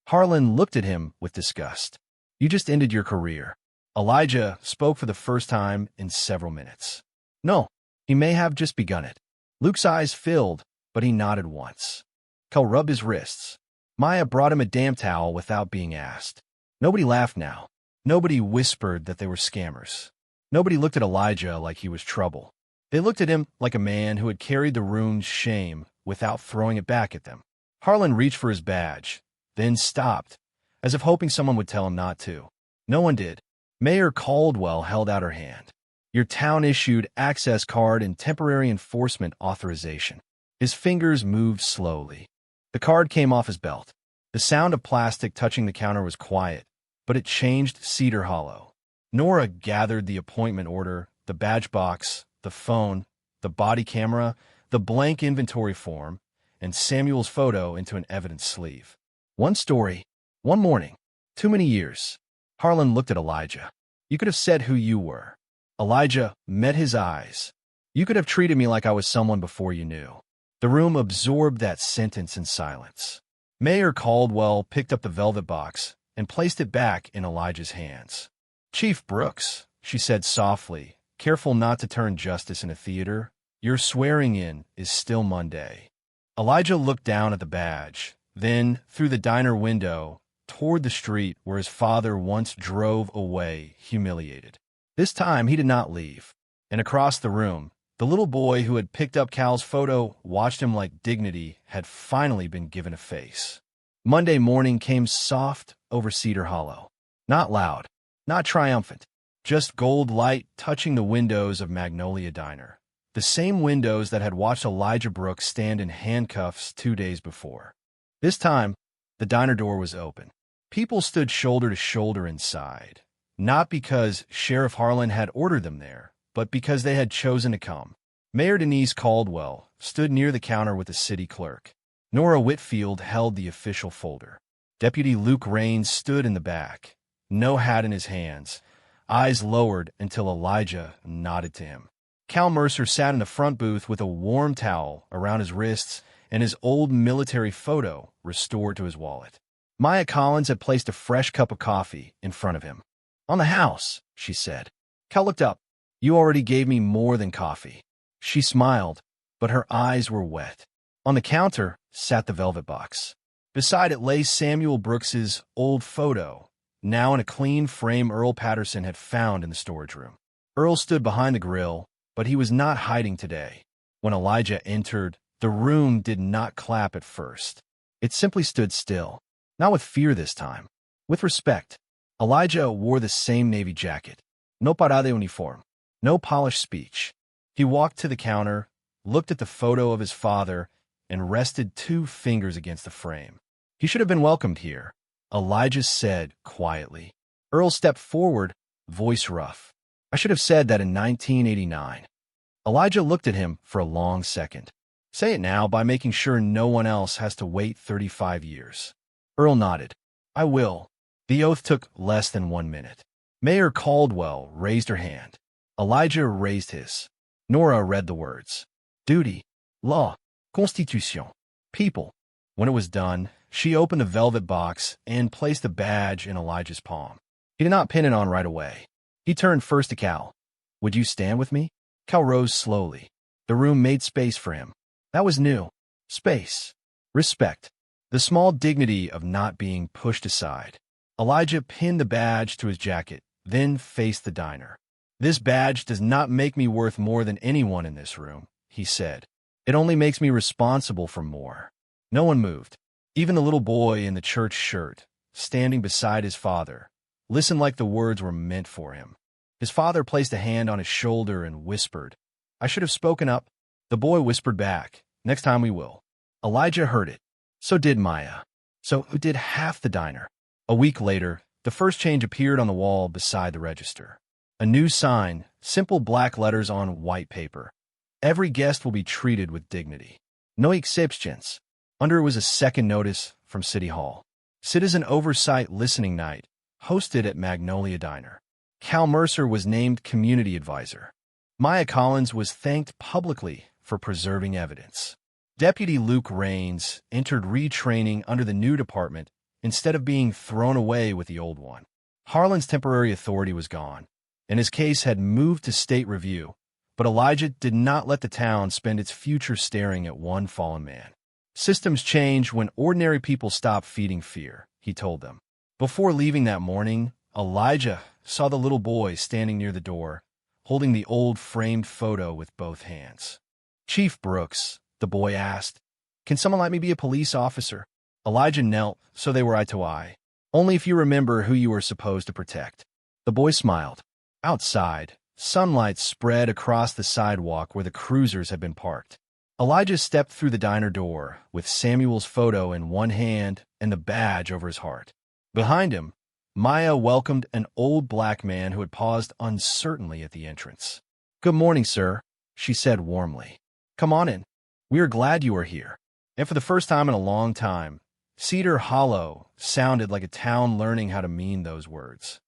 Harlan looked at him with disgust. You just ended your career. Elijah spoke for the first time in several minutes. No, he may have just begun it. Luke's eyes filled, but he nodded once. Cal rubbed his wrists. Maya brought him a damn towel without being asked. Nobody laughed now. Nobody whispered that they were scammers. Nobody looked at Elijah like he was trouble. They looked at him like a man who had carried the ruined shame without throwing it back at them. Harlan reached for his badge, then stopped, as if hoping someone would tell him not to. No one did. Mayor Caldwell held out her hand. Your town-issued access card and temporary enforcement authorization. His fingers moved slowly. The card came off his belt. The sound of plastic touching the counter was quiet, but it changed Cedar Hollow. Nora gathered the appointment order, the badge box, the phone, the body camera, the blank inventory form, and Samuel's photo into an evidence sleeve. One story, one morning, too many years. Harlan looked at Elijah. You could have said who you were. Elijah met his eyes. You could have treated me like I was someone before you knew. The room absorbed that sentence in silence. Mayor Caldwell picked up the velvet box and placed it back in Elijah's hands. Chief Brooks, she said softly, careful not to turn justice in a theater, your swearing in is still Monday. Elijah looked down at the badge, then through the diner window toward the street where his father once drove away, humiliated. This time he did not leave, and across the room, the little boy who had picked up Cal's photo watched him like dignity had finally been given a face. Monday morning came soft over Cedar Hollow. Not loud, not triumphant, just gold light touching the windows of Magnolia Diner. The same windows that had watched Elijah Brooks stand in handcuffs 2 days before. This time, the diner door was open. People stood shoulder to shoulder inside. Not because Sheriff Harlan had ordered them there, but because they had chosen to come. Mayor Denise Caldwell stood near the counter with the city clerk. Nora Whitfield held the official folder. Deputy Luke Raines stood in the back, no hat in his hands, eyes lowered until Elijah nodded to him. Cal Mercer sat in the front booth with a warm towel around his wrists and his old military photo restored to his wallet. Maya Collins had placed a fresh cup of coffee in front of him. On the house, she said. Cal looked up. You already gave me more than coffee. She smiled, but her eyes were wet. On the counter sat the velvet box. Beside it lay Samuel Brooks's old photo, now in a clean frame Earl Patterson had found in the storage room. Earl stood behind the grill, but he was not hiding today. When Elijah entered, the room did not clap at first. It simply stood still, not with fear this time, with respect. Elijah wore the same navy jacket. No parade uniform. No polished speech. He walked to the counter, looked at the photo of his father, and rested 2 fingers against the frame. He should have been welcomed here, Elijah said quietly. Earl stepped forward, voice rough. I should have said that in 1989. Elijah looked at him for a long second. Say it now by making sure no one else has to wait 35 years. Earl nodded. I will. The oath took less than 1 minute. Mayor Caldwell raised her hand. Elijah raised his. Nora read the words. Duty, law, constitution, people. When it was done, she opened the velvet box and placed the badge in Elijah's palm. He did not pin it on right away. He turned first to Cal. Would you stand with me? Cal rose slowly. The room made space for him. That was new. Space. Respect. The small dignity of not being pushed aside. Elijah pinned the badge to his jacket, then faced the diner. This badge does not make me worth more than anyone in this room, he said. It only makes me responsible for more. No one moved. Even the little boy in the church shirt, standing beside his father, listened like the words were meant for him. His father placed a hand on his shoulder and whispered, I should have spoken up. The boy whispered back, next time we will. Elijah heard it. So did Maya. So did half the diner. A week later, the first change appeared on the wall beside the register. A new sign, simple black letters on white paper. Every guest will be treated with dignity. No exceptions. Under it was a second notice from City Hall. Citizen Oversight Listening Night, hosted at Magnolia Diner. Cal Mercer was named Community Advisor. Maya Collins was thanked publicly for preserving evidence. Deputy Luke Raines entered retraining under the new department instead of being thrown away with the old one. Harlan's temporary authority was gone, and his case had moved to state review, but Elijah did not let the town spend its future staring at one fallen man. Systems change when ordinary people stop feeding fear, he told them. Before leaving that morning, Elijah saw the little boy standing near the door, holding the old framed photo with both hands. Chief Brooks, the boy asked, can someone let me be a police officer? Elijah knelt so they were eye to eye. Only if you remember who you were supposed to protect. The boy smiled. Outside, sunlight spread across the sidewalk where the cruisers had been parked. Elijah stepped through the diner door with Samuel's photo in one hand and the badge over his heart. Behind him, Maya welcomed an old black man who had paused uncertainly at the entrance. Good morning, sir, she said warmly. Come on in. We are glad you are here. And for the first time in a long time, Cedar Hollow sounded like a town learning how to mean those words.